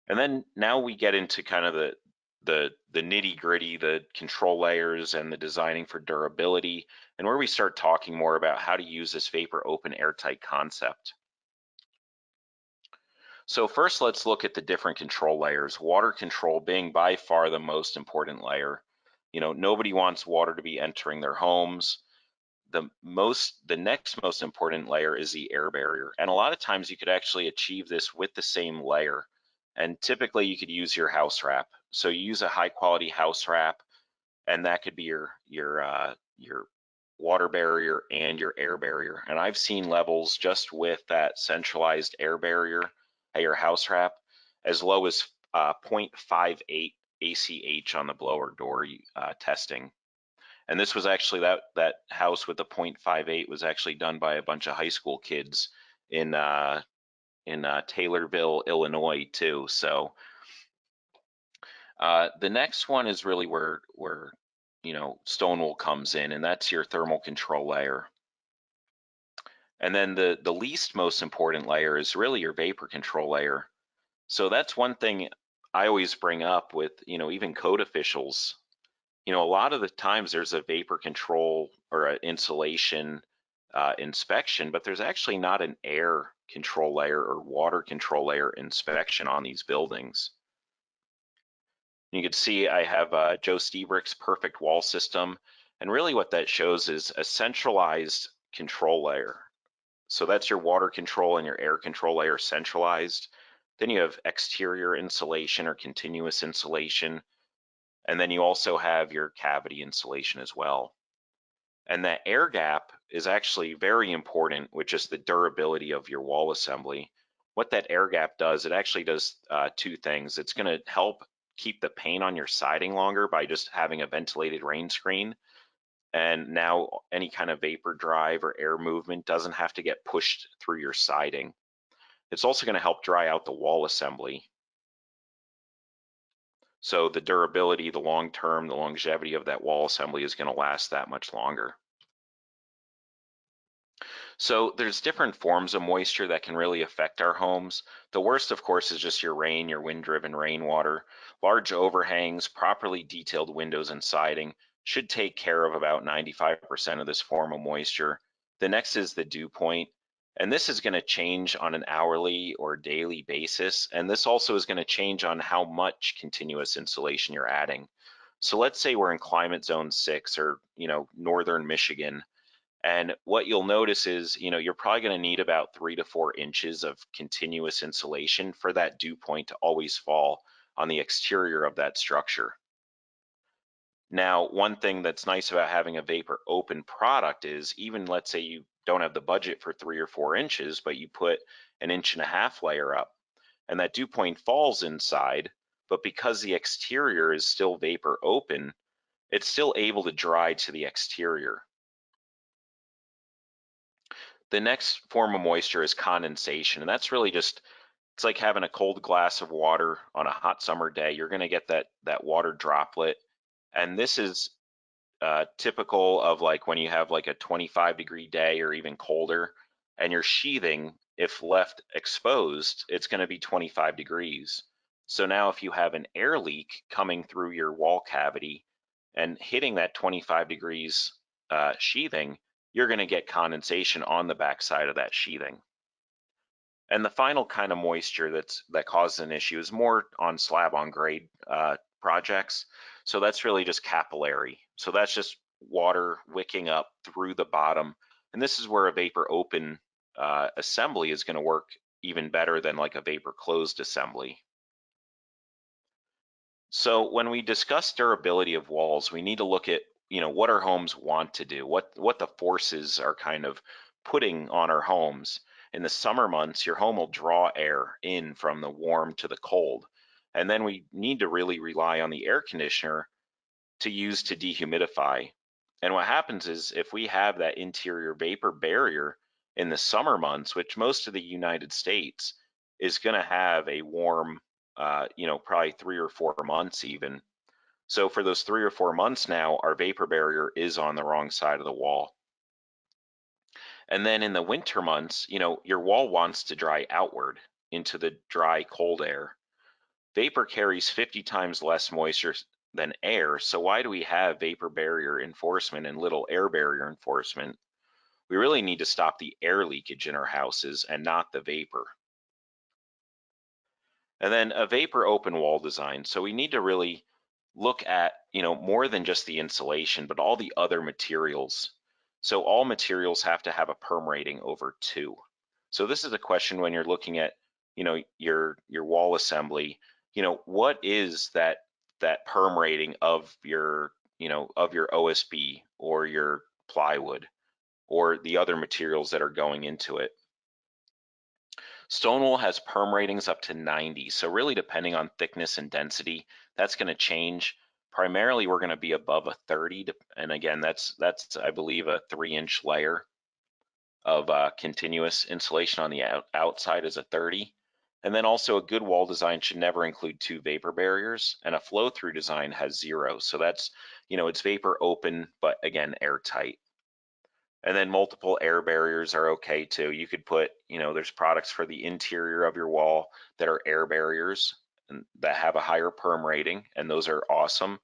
And then now we get into kind of the nitty gritty, the control layers and the designing for durability, and where we start talking more about how to use this vapor open airtight concept. So first, let's look at the different control layers. Water control being by far the most important layer. You know, nobody wants water to be entering their homes. The next most important layer is the air barrier. And a lot of times you could actually achieve this with the same layer. And typically you could use your house wrap. So you use a high quality house wrap, and that could be your water barrier and your air barrier. And I've seen levels just with that centralized air barrier at your house wrap as low as 0.58 ACH on the blower door testing. And this was actually that house with the 0.58 was actually done by a bunch of high school kids in Taylorville, Illinois, too. So the next one is really where Stonewall comes in, and that's your thermal control layer. And then the least most important layer is really your vapor control layer. So that's one thing I always bring up with even code officials. A lot of the times there's a vapor control or an insulation inspection, but there's actually not an air control layer or water control layer inspection on these buildings. You can see I have Joe Stebrick's perfect wall system, and really what that shows is a centralized control layer. So that's your water control and your air control layer centralized. Then you have exterior insulation or continuous insulation, and then you also have your cavity insulation as well. And that air gap is actually very important, which is the durability of your wall assembly. What that air gap does, it actually does two things. It's going to help keep the paint on your siding longer by just having a ventilated rain screen. And now any kind of vapor drive or air movement doesn't have to get pushed through your siding. It's also going to help dry out the wall assembly. So the durability, the long term, the longevity of that wall assembly is going to last that much longer. So there's different forms of moisture that can really affect our homes. The worst, of course, is just your rain, your wind-driven rainwater. Large overhangs, properly detailed windows and siding should take care of about 95% of this form of moisture. The next is the dew point, and this is going to change on an hourly or daily basis, and this also is going to change on how much continuous insulation you're adding. So let's say we're in climate zone 6 or northern Michigan. And what you'll notice is, you're probably going to need about 3 to 4 inches of continuous insulation for that dew point to always fall on the exterior of that structure. Now, one thing that's nice about having a vapor open product is even let's say you don't have the budget for 3 or 4 inches, but you put an 1.5 inch layer up and that dew point falls inside, but because the exterior is still vapor open, it's still able to dry to the exterior. The next form of moisture is condensation, and that's really just, it's like having a cold glass of water on a hot summer day. You're going to get that water droplet, and this is typical of like when you have like a 25-degree day or even colder, and your sheathing, if left exposed, it's going to be 25 degrees. So now if you have an air leak coming through your wall cavity and hitting that 25 degrees sheathing, you're going to get condensation on the backside of that sheathing. And the final kind of moisture that causes an issue is more on slab on grade projects. So that's really just capillary. So that's just water wicking up through the bottom. And this is where a vapor open assembly is going to work even better than like a vapor closed assembly. So when we discuss durability of walls, we need to look at what our homes want to do, what the forces are kind of putting on our homes. In the summer months, your home will draw air in from the warm to the cold. And then we need to really rely on the air conditioner to use to dehumidify. And what happens is if we have that interior vapor barrier in the summer months, which most of the United States is going to have a warm, probably 3 or 4 months even. So for those 3 or 4 months now, our vapor barrier is on the wrong side of the wall. And then in the winter months, your wall wants to dry outward into the dry, cold air. Vapor carries 50 times less moisture than air, so why do we have vapor barrier enforcement and little air barrier enforcement? We really need to stop the air leakage in our houses and not the vapor. And then a vapor open wall design. So we need to really look at, more than just the insulation, but all the other materials. So all materials have to have a perm rating over 2. So this is a question when you're looking at, your wall assembly, what is that perm rating of your, of your OSB or your plywood or the other materials that are going into it. Stone wool has perm ratings up to 90. So really depending on thickness and density, that's going to change. Primarily, we're going to be above a 30. And again, that's I believe, a 3-inch layer of continuous insulation on the outside is a 30. And then also a good wall design should never include 2 vapor barriers, and a flow-through design has 0. So that's, it's vapor open, but again, airtight. And then multiple air barriers are okay too. You could put, there's products for the interior of your wall that are air barriers and that have a higher perm rating, and those are awesome.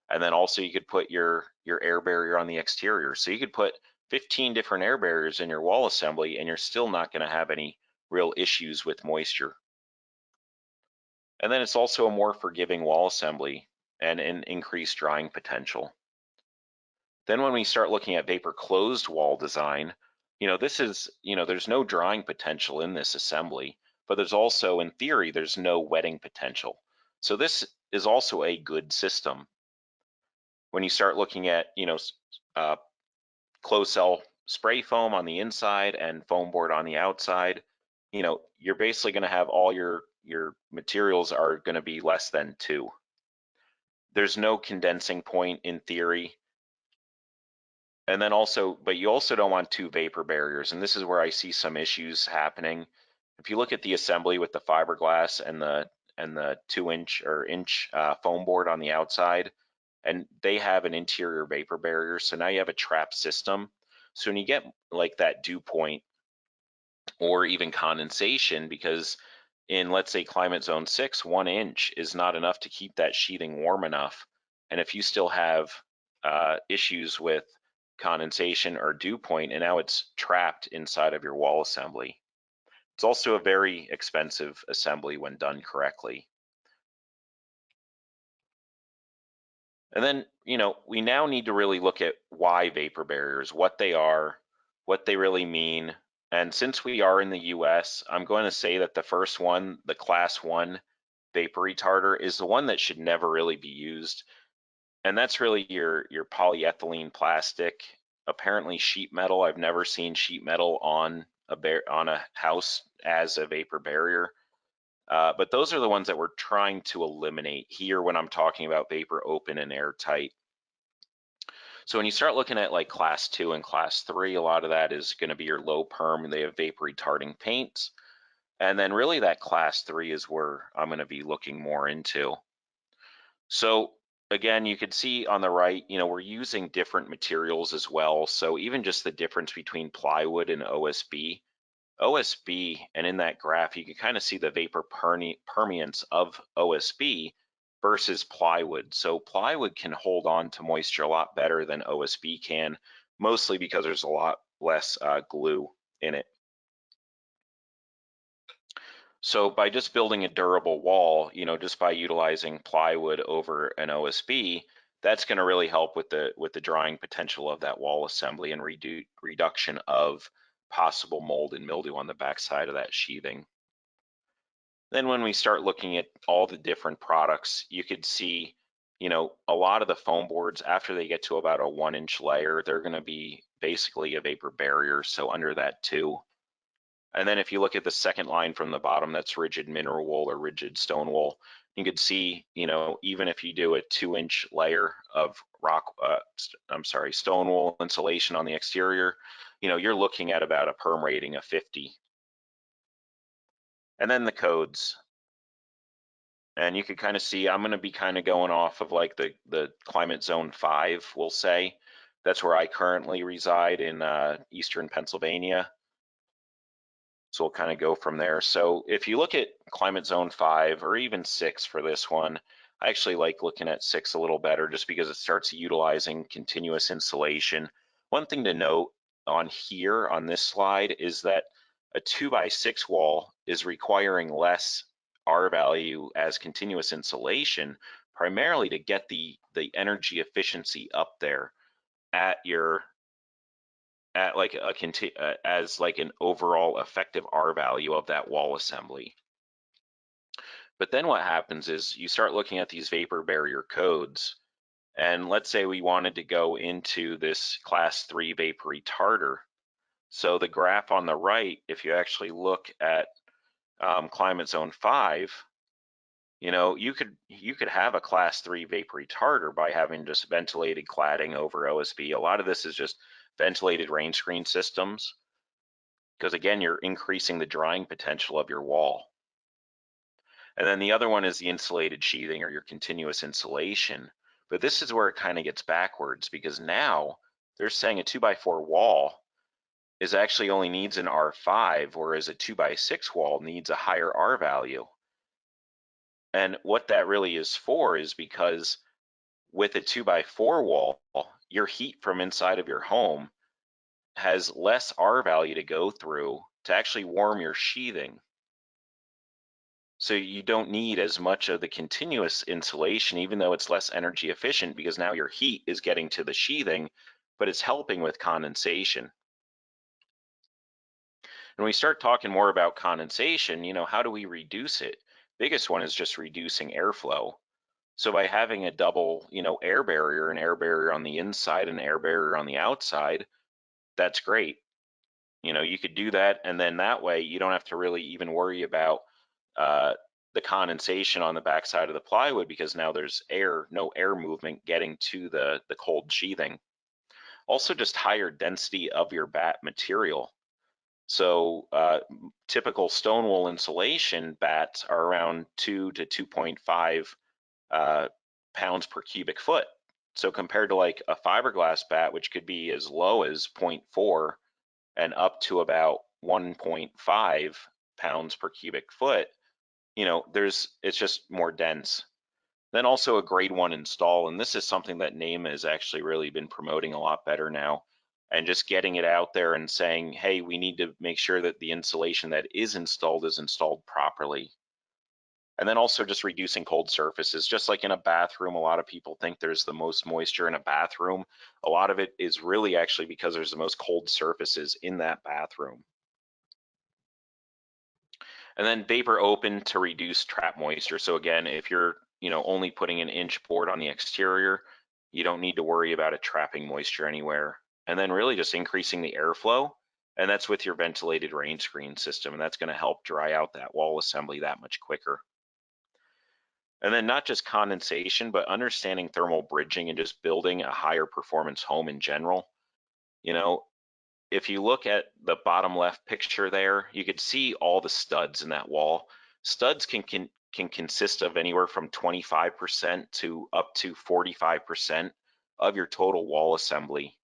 And then also you could put your air barrier on the exterior. So you could put 15 different air barriers in your wall assembly and you're still not going to have any real issues with moisture. And then it's also a more forgiving wall assembly and an increased drying potential. Then when we start looking at vapor closed wall design, this is, there's no drying potential in this assembly, but there's also, in theory, there's no wetting potential. So this is also a good system. When you start looking at, closed cell spray foam on the inside and foam board on the outside, you're basically going to have all your materials are going to be less than 2. There's no condensing point in theory. And then also, but you also don't want 2 vapor barriers. And this is where I see some issues happening. If you look at the assembly with the fiberglass and the 2-inch or inch foam board on the outside, and they have an interior vapor barrier. So now you have a trap system. So when you get like that dew point or even condensation, because in, let's say, climate zone 6, 1 inch is not enough to keep that sheathing warm enough. And if you still have issues with condensation or dew point, and now it's trapped inside of your wall assembly. It's also a very expensive assembly when done correctly. And then, we now need to really look at why vapor barriers, what they are, what they really mean. And since we are in the US, I'm going to say that the first one, the class 1 vapor retarder, is the one that should never really be used. And that's really your polyethylene plastic. Apparently sheet metal, I've never seen sheet metal on a house as a vapor barrier. But those are the ones that we're trying to eliminate here when I'm talking about vapor open and airtight. So when you start looking at like class 2 and class 3, a lot of that is going to be your low perm, and they have vapor retarding paints. And then really that class 3 is where I'm going to be looking more into. So again, you could see on the right, we're using different materials as well. So even just the difference between plywood and OSB, and in that graph, you can kind of see the vapor permeance of OSB versus plywood. So plywood can hold on to moisture a lot better than OSB can, mostly because there's a lot less glue in it. So by just building a durable wall, just by utilizing plywood over an OSB, that's going to really help with the drying potential of that wall assembly and reduction of possible mold and mildew on the backside of that sheathing. Then when we start looking at all the different products, you could see, a lot of the foam boards, after they get to about a 1-inch layer, they're going to be basically a vapor barrier, so under that 2. And then if you look at the second line from the bottom, that's rigid mineral wool or rigid stone wool. You could see, even if you do a 2-inch layer of stone wool insulation on the exterior, you're looking at about a perm rating of 50. And then the codes. And you can kind of see, I'm going to be kind of going off of like the climate zone 5, we'll say. That's where I currently reside in Eastern Pennsylvania. So we'll kind of go from there. So if you look at climate zone 5 or even 6 for this one, I actually like looking at 6 a little better just because it starts utilizing continuous insulation. One thing to note on here on this slide is that a 2x6 wall is requiring less R value as continuous insulation, primarily to get the energy efficiency up there at your like as like an overall effective R value of that wall assembly. But then what happens is you start looking at these vapor barrier codes, and let's say we wanted to go into this class 3 vapor retarder. So the graph on the right, if you actually look at climate zone 5, you know, you could have a class 3 vapor retarder by having just ventilated cladding over OSB. A lot of this is just ventilated rain screen systems, because again, you're increasing the drying potential of your wall. And then the other one is the insulated sheathing or your continuous insulation. But this is where it kind of gets backwards, because now they're saying a 2x4 wall is actually only needs an R5, whereas a 2x6 wall needs a higher R value. And what that really is for is because with a 2x4 wall, your heat from inside of your home has less R value to go through to actually warm your sheathing. So you don't need as much of the continuous insulation, even though it's less energy efficient, because now your heat is getting to the sheathing, but it's helping with condensation. And we start talking more about condensation, you know, how do we reduce it? Biggest one is just reducing airflow. So by having a double, you know, air barrier, an air barrier on the inside and an air barrier on the outside, that's great. You know, you could do that, and then that way you don't have to really even worry about the condensation on the backside of the plywood, because now there's no air movement getting to the cold sheathing. Also, just higher density of your batt material. So typical stone wool insulation batts are around 2 to 2.5 pounds per cubic foot. So compared to like a fiberglass batt, which could be as low as 0.4 and up to about 1.5 pounds per cubic foot, you know, it's just more dense. Then also a grade 1 install, and this is something that NAME has actually really been promoting a lot better now, and just getting it out there and saying, hey, we need to make sure that the insulation that is installed properly. And then also just reducing cold surfaces. Just like in a bathroom, a lot of people think there's the most moisture in a bathroom. A lot of it is really actually because there's the most cold surfaces in that bathroom. And then vapor open to reduce trap moisture. So again, if you're, you know, only putting an inch board on the exterior, you don't need to worry about it trapping moisture anywhere. And then really just increasing the airflow, and that's with your ventilated rain screen system, and that's going to help dry out that wall assembly that much quicker. And then not just condensation, but understanding thermal bridging and just building a higher performance home in general. You know, if you look at the bottom left picture there, you could see all the studs in that wall. Studs can consist of anywhere from 25% to up to 45% of your total wall assembly.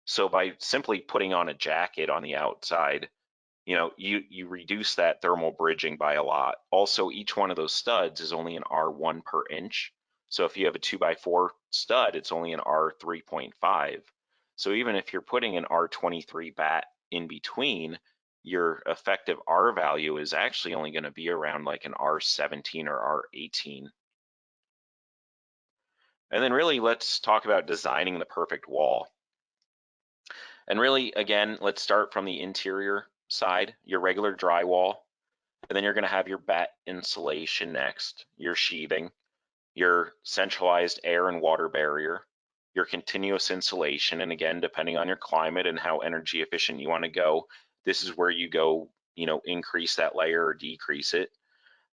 So by simply putting on a jacket on the outside, you know, you reduce that thermal bridging by a lot. Also, each one of those studs is only an R1 per inch. So if you have a 2x4 stud, it's only an R3.5. So even if you're putting an R23 batt in between, your effective R value is actually only going to be around like an R17 or R18. And then really, let's talk about designing the perfect wall. And really, again, let's start from the interior side, your regular drywall, and then you're going to have your batt insulation next, your sheathing, your centralized air and water barrier, your continuous insulation, and again, depending on your climate and how energy efficient you want to go, this is where you go, you know, increase that layer or decrease it.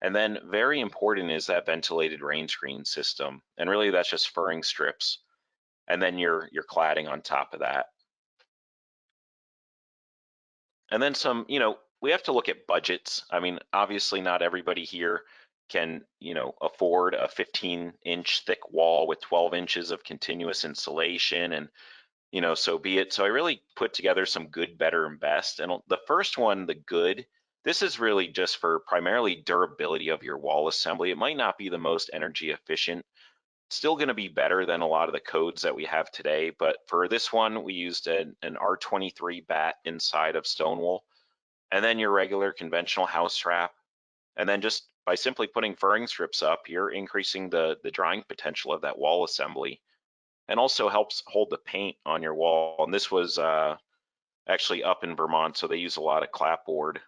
And then very important is that ventilated rain screen system, and really that's just furring strips, and then your cladding on top of that. And then some, you know, we have to look at budgets. I mean, obviously not everybody here can, you know, afford a 15-inch thick wall with 12 inches of continuous insulation, and, you know, so be it. So I really put together some good, better, and best. And the first one, the good, This is really just for primarily durability of your wall assembly. It might not be the most energy efficient. It's still going to be better than a lot of the codes that we have today, but for this one, we used an R23 bat inside of stone wool, and then your regular conventional house wrap. And then just by simply putting furring strips up, you're increasing the drying potential of that wall assembly, and also helps hold the paint on your wall. And this was actually up in Vermont, so they use a lot of clapboard,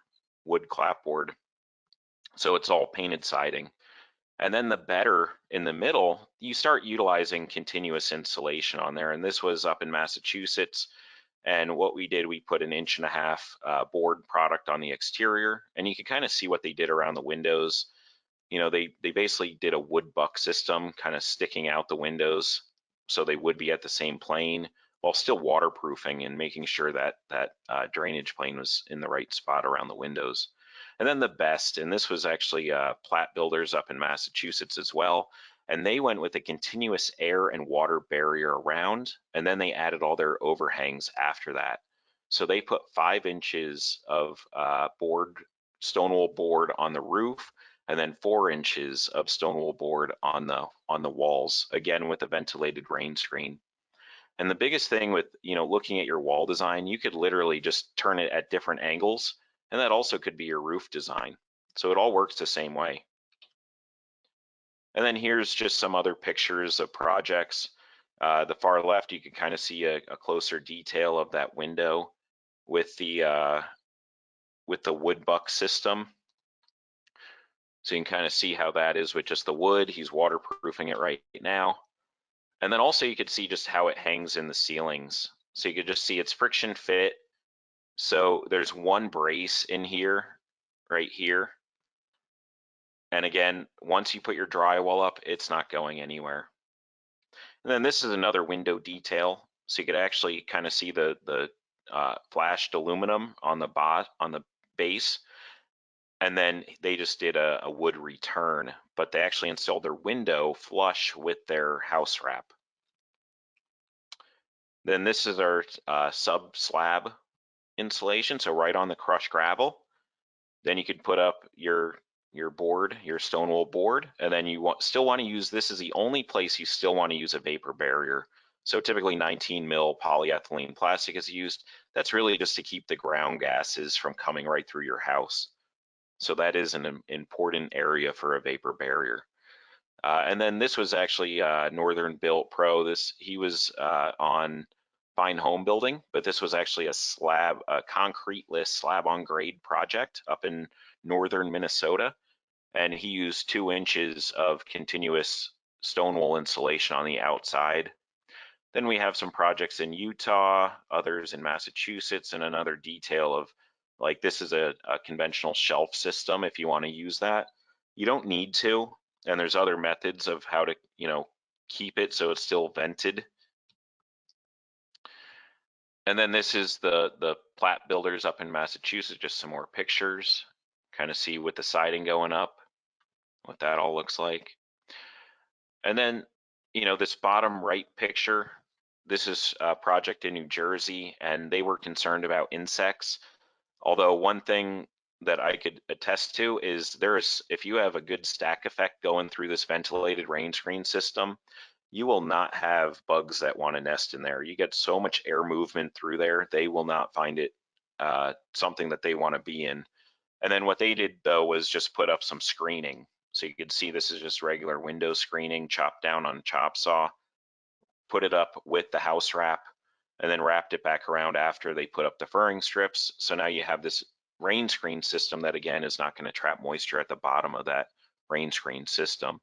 wood clapboard. So it's all painted siding. And then the better in the middle, you start utilizing continuous insulation on there. And this was up in Massachusetts. And what we did, we put an 1.5 inch board product on the exterior, and you can kind of see what they did around the windows. You know, they basically did a wood buck system kind of sticking out the windows so they would be at the same plane while still waterproofing and making sure that drainage plane was in the right spot around the windows. And then the best, and this was actually Platt Builders up in Massachusetts as well, and they went with a continuous air and water barrier around, and then they added all their overhangs after that. So they put 5 inches of stone wool board on the roof, and then 4 inches of stone wool board on the walls, again with a ventilated rain screen. And the biggest thing with, you know, looking at your wall design, you could literally just turn it at different angles, and that also could be your roof design. So it all works the same way. And then here's just some other pictures of projects. The far left, you can kind of see a closer detail of that window with the wood buck system. So you can kind of see how that is with just the wood. He's waterproofing it right now. And then also you could see just how it hangs in the ceilings. So you could just see it's friction fit. So there's one brace in here, right here. And again, once you put your drywall up, it's not going anywhere. And then this is another window detail. So you could actually kind of see the flashed aluminum on the base. And then they just did a wood return, but they actually installed their window flush with their house wrap. Then this is our sub slab insulation, so right on the crushed gravel. Then you could put up your board, your stone wool board, and then you still want to use, this is the only place you still want to use a vapor barrier. So typically 19 mil polyethylene plastic is used. That's really just to keep the ground gases from coming right through your house. So that is an important area for a vapor barrier. And then this was actually Northern Built Pro. He was on Fine Home Building, but this was actually a concrete-less slab on grade project up in northern Minnesota. And he used 2 inches of continuous stone wool insulation on the outside. Then we have some projects in Utah, others in Massachusetts, and another detail of, like, this is a conventional shelf system if you want to use that. You don't need to, and there's other methods of how to, you know, keep it so it's still vented. And then this is the Platt Builders up in Massachusetts, just some more pictures, kind of see with the siding going up, what that all looks like. And then, you know, this bottom right picture, this is a project in New Jersey, and they were concerned about insects. Although one thing that I could attest to is if you have a good stack effect going through this ventilated rain screen system, you will not have bugs that want to nest in there. You get so much air movement through there, they will not find it something that they want to be in. And then what they did though was just put up some screening. So you could see this is just regular window screening chopped down on a chop saw, put it up with the house wrap, and then wrapped it back around after they put up the furring strips. So now you have this rain screen system that again is not going to trap moisture at the bottom of that rain screen system.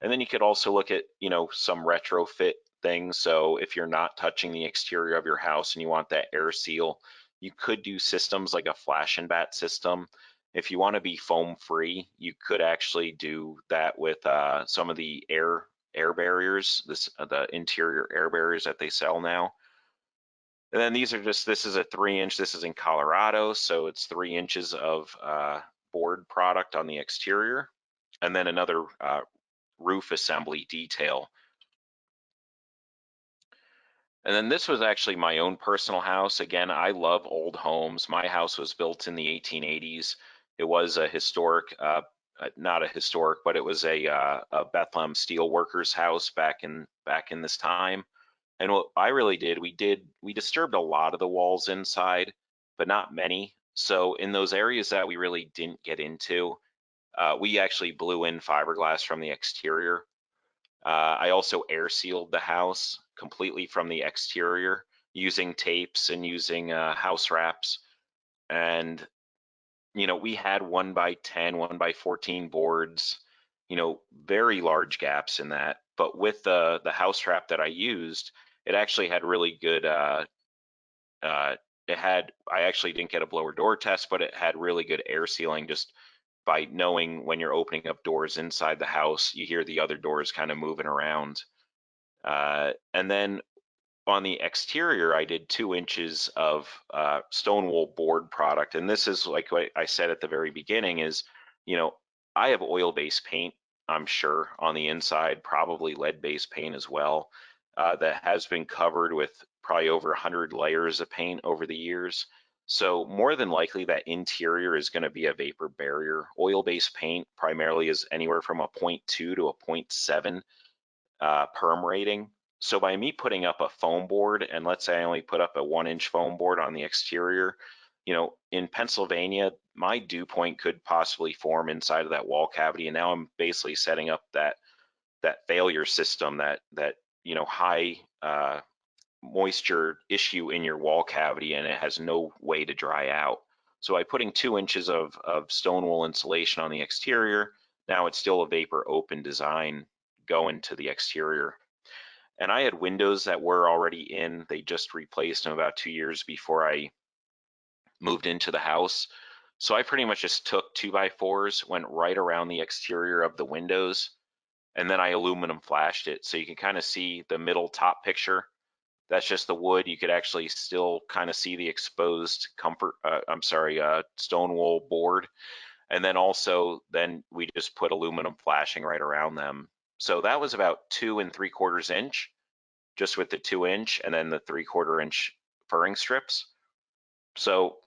And then you could also look at, you know, some retrofit things. So if you're not touching the exterior of your house and you want that air seal, you could do systems like a flash and bat system. If you want to be foam free, you could actually do that with some of the air barriers, the interior air barriers that they sell now. And then these are just, this is a 3-inch, this is in Colorado, so it's 3 inches of board product on the exterior, and then another roof assembly detail. And then this was actually my own personal house. Again, I love old homes. My house was built in the 1880s. It was a historic, not a historic, but it was a Bethlehem Steelworkers house back in this time. And what I really did, we disturbed a lot of the walls inside, but not many. So in those areas that we really didn't get into, we actually blew in fiberglass from the exterior. I also air sealed the house completely from the exterior using tapes and using house wraps. And, we had 1x10, 1x14 boards, very large gaps in that. But with the house wrap that I used, it actually had really good, I actually didn't get a blower door test, but it had really good air sealing just by knowing when you're opening up doors inside the house, you hear the other doors kind of moving around. And then on the exterior, I did 2 inches of stone wool board product. And this is like what I said at the very beginning is, I have oil-based paint, I'm sure, on the inside, probably lead-based paint as well, that has been covered with probably over 100 layers of paint over the years. So more than likely that interior is going to be a vapor barrier. Oil-based paint primarily is anywhere from a 0.2 to a 0.7 perm rating. So by me putting up a foam board, and let's say I only put up a 1-inch foam board on the exterior, in Pennsylvania, my dew point could possibly form inside of that wall cavity. And now I'm basically setting up that failure system, that high moisture issue in your wall cavity, and it has no way to dry out. So by putting 2 inches of stone wool insulation on the exterior, now it's still a vapor open design going to the exterior. And I had windows that were already in. They just replaced them about 2 years before I moved into the house. So I pretty much just took 2x4s, went right around the exterior of the windows, and then I aluminum flashed it. So you can kind of see the middle top picture. That's just the wood. You could actually still kind of see the exposed stone wool board. And then also, we just put aluminum flashing right around them. So that was about 2 3/4 inch, just with the 2 inch and then the 3/4 inch furring strips. So,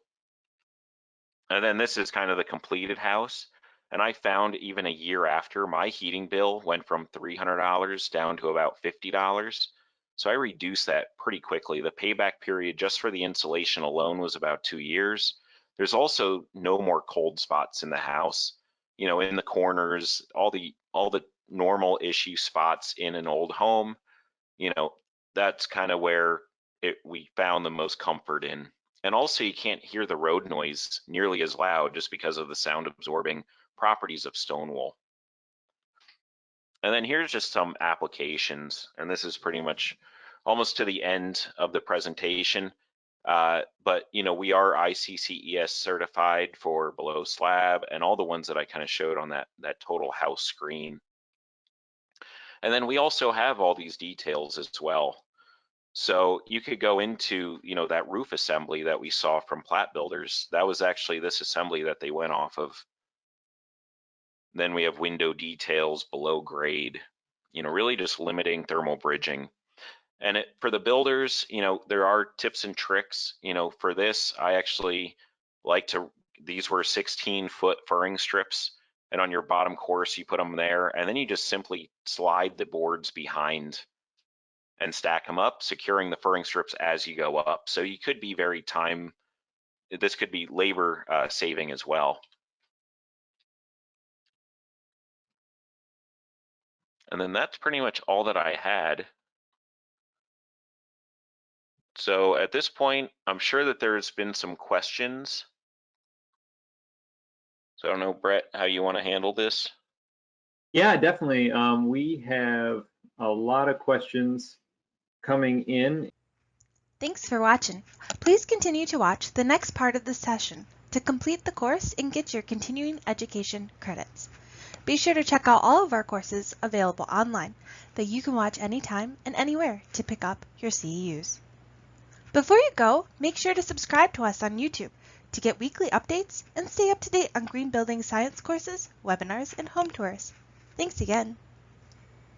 and then this is kind of the completed house. And I found even a year after, my heating bill went from $300 down to about $50. So I reduced that pretty quickly. The payback period just for the insulation alone was about 2 years. There's also no more cold spots in the house. In the corners, all the normal issue spots in an old home, that's kind of where we found the most comfort in. And also you can't hear the road noise nearly as loud just because of the sound absorbing properties of stone wool. And then here's just some applications, and this is pretty much almost to the end of the presentation. But we are ICCEUS certified for below slab and all the ones that I kind of showed on that total house screen. And then we also have all these details as well. So you could go into, that roof assembly that we saw from Plat Builders. That was actually this assembly that they went off of. Then we have window details below grade, really just limiting thermal bridging. And for the builders, there are tips and tricks. For this, I actually these were 16-foot furring strips, and on your bottom course, you put them there, and then you just simply slide the boards behind and stack them up, securing the furring strips as you go up. So you could be this could be labor saving as well. And then that's pretty much all that I had. So at this point, I'm sure that there's been some questions. So I don't know, Brett, how you want to handle this? Yeah, definitely. We have a lot of questions coming in. Thanks for watching. Please continue to watch the next part of the session to complete the course and get your continuing education credits. Be sure to check out all of our courses available online that you can watch anytime and anywhere to pick up your CEUs. Before you go, make sure to subscribe to us on YouTube to get weekly updates and stay up to date on green building science courses, webinars, and home tours. Thanks again.